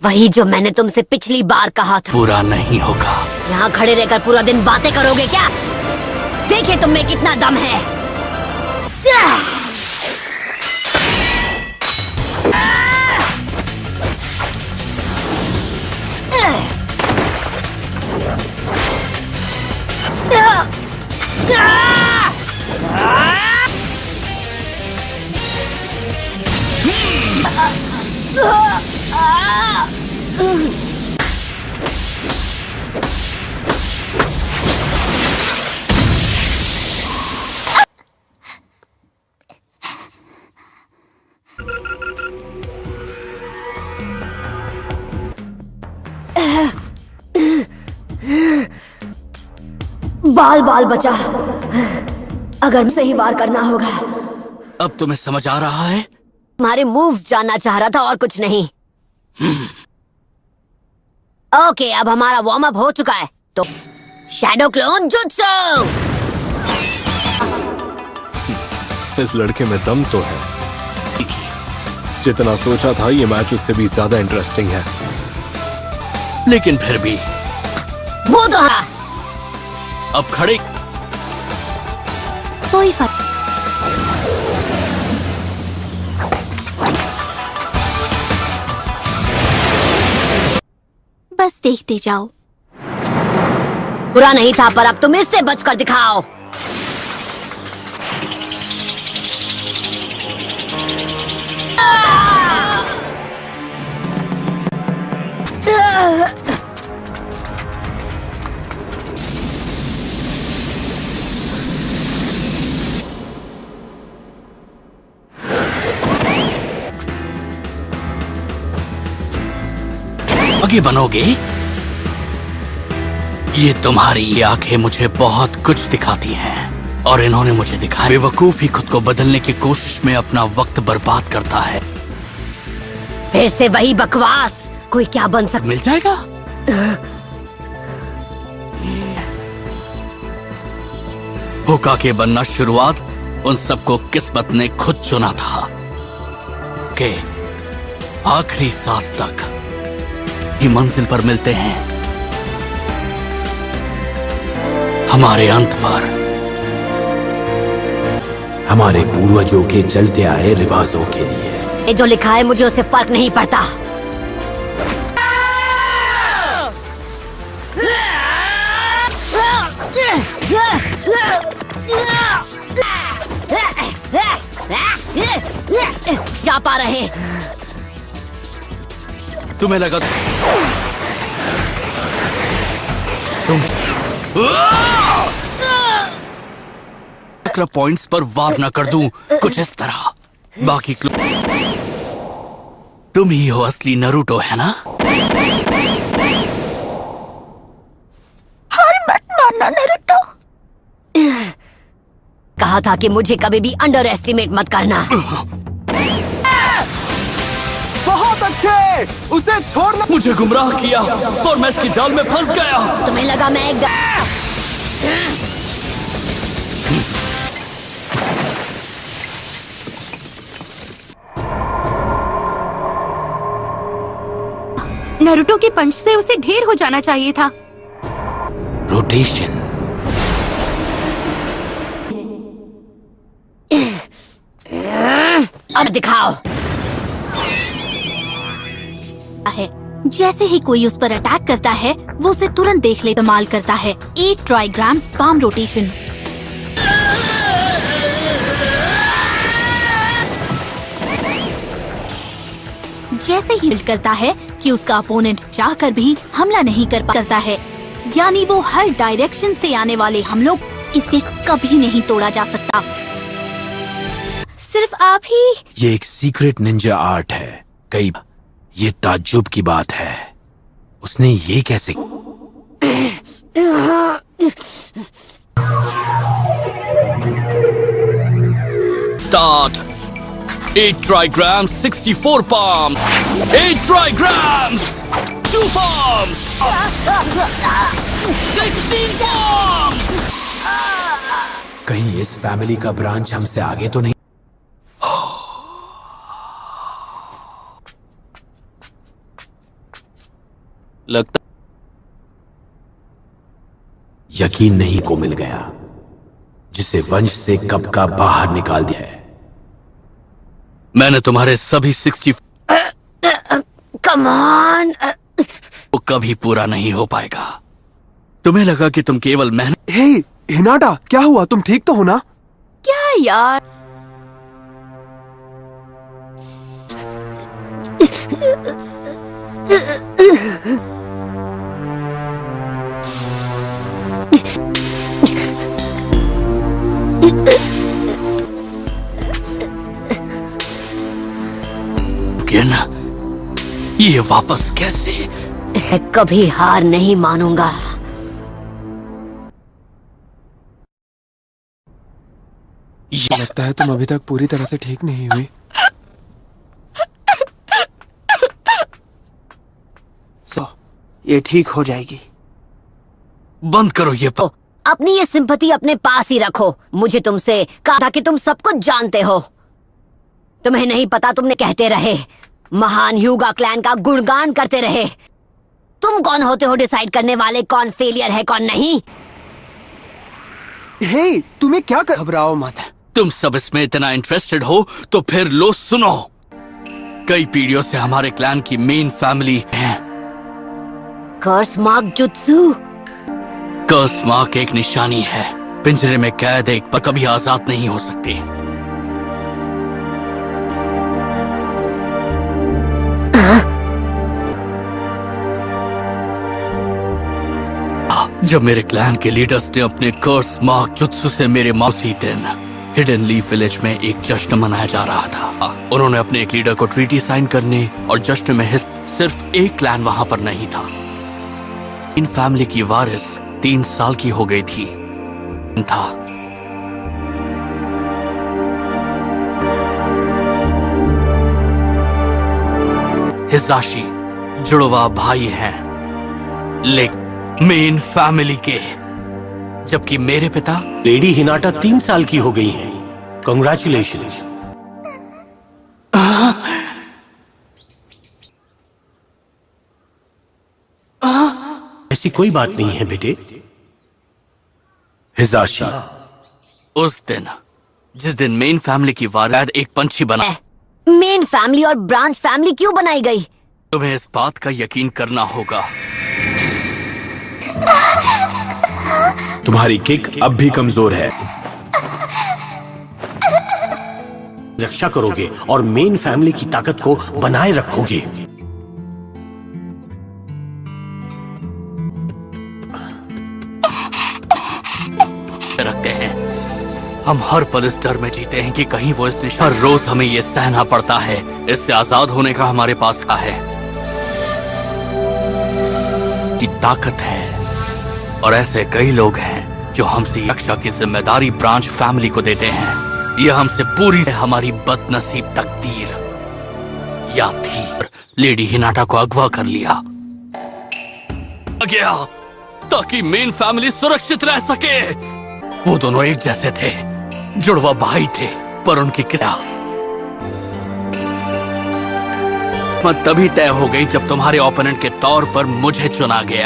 वही जो मैंने तुमसे पिछली बार कहा था। पूरा नहीं होगा। यहाँ खड़े रहकर पूरा दिन बातें करोगे क्या? देखिए तुम में कितना दम है। बाल बाल बचा। अगर सही वार करना होगा। अब तुम्हें समझ आ रहा है? तुम्हारे मूव्स जानना चाह रहा था और कुछ नहीं। ओके, अब हमारा वार्म अप हो चुका है, तो शैडो क्लोन जुत्सु। इस लड़के में दम तो है। जितना सोचा था ये मैच उससे भी ज्यादा इंटरेस्टिंग है। लेकिन फिर भी वो तो है। अब खड़े कोई फर्क। बस देखते जाओ। बुरा नहीं था, पर अब तुम इससे बचकर दिखाओ। आगे बनोगे? ये तुम्हारी आंखें मुझे बहुत कुछ दिखाती हैं और इन्होंने मुझे दिखाया। बेवकूफ ही खुद को बदलने की कोशिश में अपना वक्त बर्बाद करता है। फिर से वही बकवास। कोई क्या बन सकता? मिल जाएगा। होकागे बनना शुरुआत उन सबको किस्मत ने खुद चुना था कि आखिरी सांस तक ही मंजिल पर मिलते हैं। हमारे अंत पर हमारे पूर्वजों के चलते आए रिवाजों के लिए। ये जो लिखा है मुझे उससे फर्क नहीं पड़ता। जा पा रहे। तुम्हें लगा तुम पॉइंट्स पर वार न कर दूं, कुछ इस तरह। बाकी तुम ही हो असली नरूटो, है ना? हार मत मानना नरूटो। कहा था कि मुझे कभी भी अंडर एस्टिमेट मत करना। बहुत अच्छे, उसे छोड़ना। मुझे गुमराह किया और मैं इसके जाल में फंस गया। तुम्हें लगा मैं एक नरूटो के पंच से उसे ढेर हो जाना चाहिए था। रोटेशन। अब दिखाओ। है जैसे ही कोई उस पर अटैक करता है वो उसे तुरंत देख ले इस्तेमाल करता है। 8 ट्राइग्राम्स पाम रोटेशन। जैसे ही हिट करता है कि उसका अपोनेंट चाहकर भी हमला नहीं करता है, यानी वो हर डायरेक्शन से आने वाले हमलों इसे कभी नहीं तोड़ा जा सकता। सिर्फ आप ही। ये एक सीक्रेट निंजा आर्ट है। कई ये ताज्जुब की बात है। उसने ये कैसे? Start. 8 trigrams, 64 palms. 8 trigrams, 2 palms. 16 palms. कहीं इस फैमिली का ब्रांच हमसे आगे तो नहीं? लगता यकीन नहीं को मिल गया जिसे वंश से कब का बाहर निकाल दिया है। मैंने तुम्हारे सभी 60 कम ऑन। वो कभी पूरा नहीं हो पाएगा। तुम्हें लगा कि तुम केवल मेहनत। हे हिनाटा, क्या हुआ? तुम ठीक तो हो ना? क्या यार, ना ये वापस कैसे? मैं कभी हार नहीं मानूंगा। ये लगता है तुम अभी तक पूरी तरह से ठीक नहीं हुई। ये ठीक हो जाएगी। बंद करो ये अपनी ये सिंपैथी अपने पास ही रखो। मुझे तुमसे कहा था कि तुम सब कुछ जानते हो। तुम्हें नहीं पता, तुमने कहते रहे, महान ह्यूगा क्लैन का गुणगान करते रहे। तुम कौन होते हो डिसाइड करने वाले कौन फेलियर है कौन नहीं? हे तुम्हें क्या घबराओ मत। तुम सब इसमें इतना इंटरेस्टेड हो तो फिर लो सुनो। कई पीढ़ियों से हमारे क्लैन की मेन फैमिली है। कर्स मार्क जुत्सु। कर्स मार्क एक निशानी है। पिंजरे में कैद एक पर कभी आजाद नहीं हो सकती। जब मेरे क्लैन के लीडर्स ने अपने कर्स मार्क जुत्सु से मेरे मौसी दिन हिडन लीफ विलेज में एक जश्न मनाया जा रहा था। उन्होंने अपने एक लीडर को ट्रीटी साइन करने और जश्न में सिर्फ एक क्लैन वहां पर नहीं था। इन फैमिली की वारिस 3 साल की हो गई थी था। हिजाशी जुड़वा भाई हैं, लेकिन मेन फैमिली के, जबकि मेरे पिता लेडी हिनाटा 3 साल की हो गई हैं। कांग्रेचुलेशंस। ऐसी कोई बात नहीं है बेटे। हिजाशी, उस दिन जिस दिन मेन फैमिली की वारिस एक पंछी बना। मेन फैमिली और ब्रांच फैमिली क्यों बनाई गई? तुम्हें इस बात का यकीन करना होगा। तुम्हारी किक अब भी कमजोर है। रक्षा करोगे और मेन फैमिली की ताकत को बनाए रखोगे। रखते हैं। हम हर पल इस डर में जीते हैं कि कहीं वो इस निशान। हर रोज हमें ये सहना पड़ता है। इससे आजाद होने का हमारे पास क्या है कि ताकत है। और ऐसे कई लोग हैं जो हमसे रक्षा की जिम्मेदारी ब्रांच फैमिली को देते हैं। यह हमसे पूरी हमारी बदनसीब तकदीर या थी। लेडी हिनाटा को अगवा कर लिया गया ताकि मेन फैमिली सुरक्षित रह सके। वो दोनों एक जैसे थे, जुड़वा भाई थे, पर उनकी किस्मत तभी तय हो गई जब तुम्हारे ओपोनेंट के तौर पर मुझे चुना गया।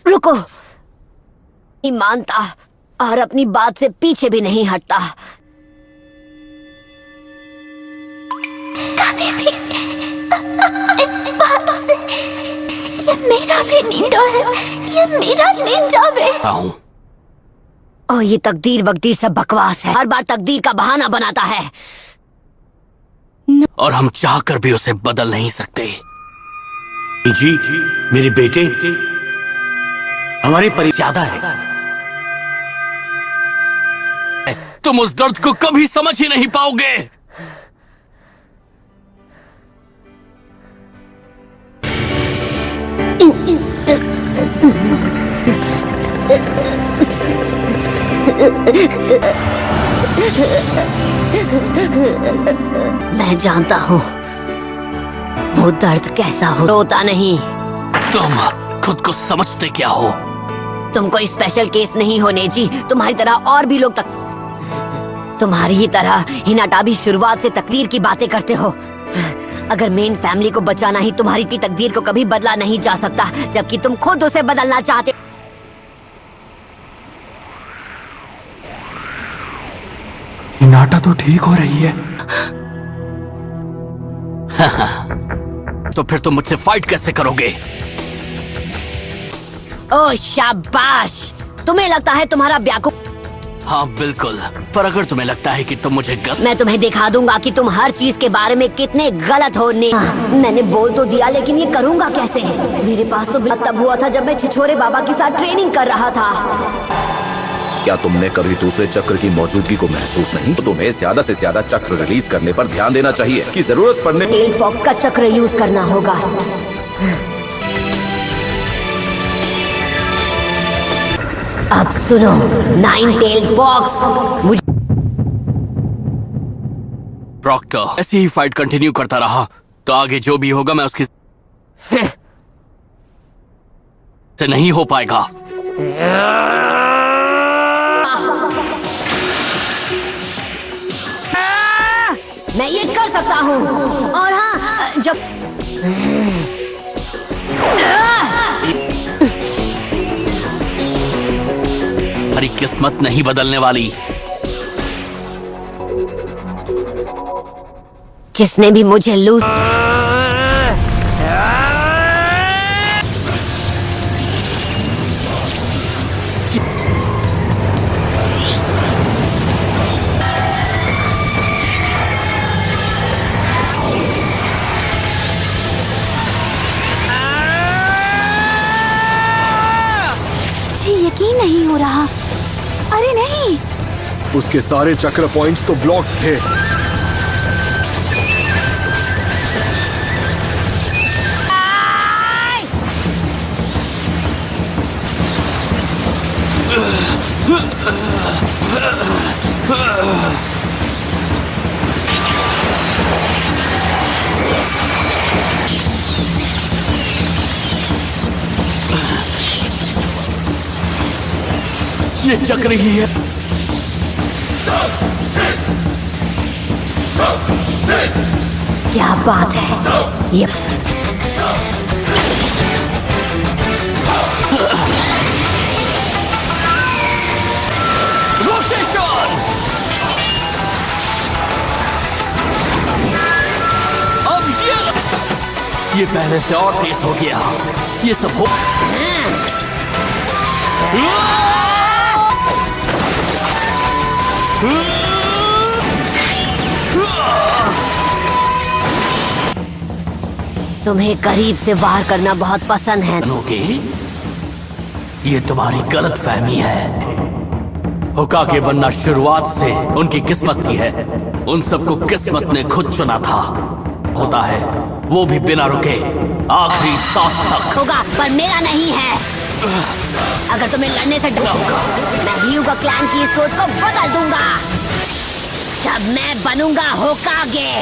रुको, नहीं मानता और अपनी बात से पीछे भी नहीं हटता। कभी भी इन बातों से, ये मेरा भी निंजा है, ये मेरा निंजा है। और ये तकदीर वकदीर सब बकवास है। हर बार तकदीर का बहाना बनाता है और हम चाहकर भी उसे बदल नहीं सकते। जी मेरे बेटे, हमारे परिवार ज्यादा है। तुम उस दर्द को कभी समझ ही नहीं पाओगे। मैं जानता हूँ वो दर्द कैसा हो। रोता नहीं। तुम खुद को समझते क्या हो? तुम कोई स्पेशल केस नहीं हो नेजी। तुम्हारी तरह और भी लोग तुम्हारी ही तरह हिनाटा भी शुरुआत से तकदीर की बातें करते हो। अगर मेन फैमिली को बचाना ही तुम्हारी की तकदीर को कभी बदला नहीं जा सकता, जबकि तुम खुद उसे बदलना चाहते। हिनाटा तो ठीक हो रही है। तो फिर तुम मुझसे फाइट कैसे करोगे? ओ शाबाश, तुम्हें लगता है तुम्हारा ब्याकू। हाँ बिल्कुल, पर अगर तुम्हें लगता है कि तुम मुझे मैं तुम्हें दिखा दूंगा कि तुम हर चीज के बारे में कितने गलत हो। मैंने बोल तो दिया, लेकिन ये करूंगा कैसे? मेरे पास तो तब हुआ था जब मैं छिछोरे बाबा के साथ ट्रेनिंग कर रहा था। क्या तुमने कभी दूसरे चक्र की मौजूदगी को महसूस नहीं? तो तुम्हें ज्यादा से ज्यादा चक्र रिलीज करने पर ध्यान देना चाहिए कि जरूरत पड़ने। टेल फॉक्स का चक्र यूज करना होगा। अब सुनो, 9 टेल फॉक्स, मुझे प्रॉक्टर ऐसे ही फाइट कंटिन्यू करता रहा तो आगे जो भी होगा मैं उसकी से नहीं हो पाएगा। मैं ये कर सकता हूँ। और हाँ, जब हमारी किस्मत नहीं बदलने वाली। जिसने भी मुझे लूज यकीन नहीं हो रहा। अरे नहीं, उसके सारे चक्र पॉइंट्स तो ब्लॉक थे। ये चक्र ही है। क्या बात है ये। रोटेशन। अब ये पहले से और तेज हो गया। ये सब हो तुम्हें करीब से वार करना बहुत पसंद है। ये तुम्हारी गलत फहमी है। होकागे बनना शुरुआत से उनकी किस्मत की है। उन सबको किस्मत ने खुद चुना था। होता है वो भी बिना रुके आखिरी सांस तक। होगा, पर मेरा नहीं है। अगर तुम्हें लड़ने से डर होगा, मैं ह्यूगा क्लैन की सोच को बदल दूंगा। जब मैं बनूंगा होकागे।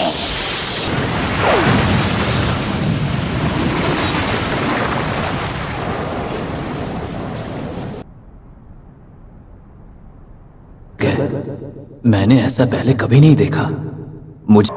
मैंने ऐसा पहले कभी नहीं देखा। मुझे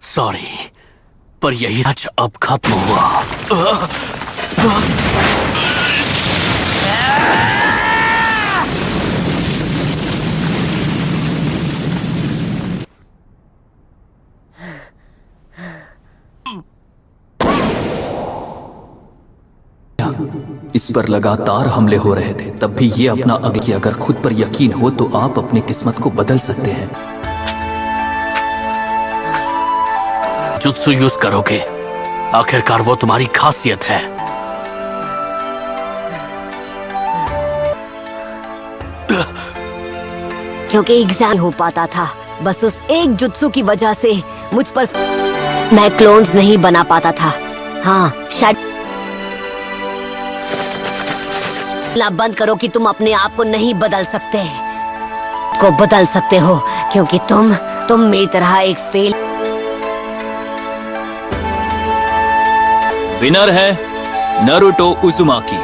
सॉरी, पर यही सच अब खत्म हुआ। इस पर लगातार हमले हो रहे थे, तब भी ये अपना कि अगर खुद पर यकीन हो तो आप अपनी किस्मत को बदल सकते हैं। जुत्सु यूज करोगे, आखिरकार वो तुम्हारी खासियत है। क्योंकि एग्जाम हो पाता था, बस उस एक जुत्सु की वजह से मुझ पर मैं क्लोन्स नहीं बना पाता था। हाँ शायद ला बंद करो कि तुम अपने आप को नहीं बदल सकते, को बदल सकते हो, क्योंकि तुम मेरी तरह एक फेल। विनर है नारुतो उजुमाकी।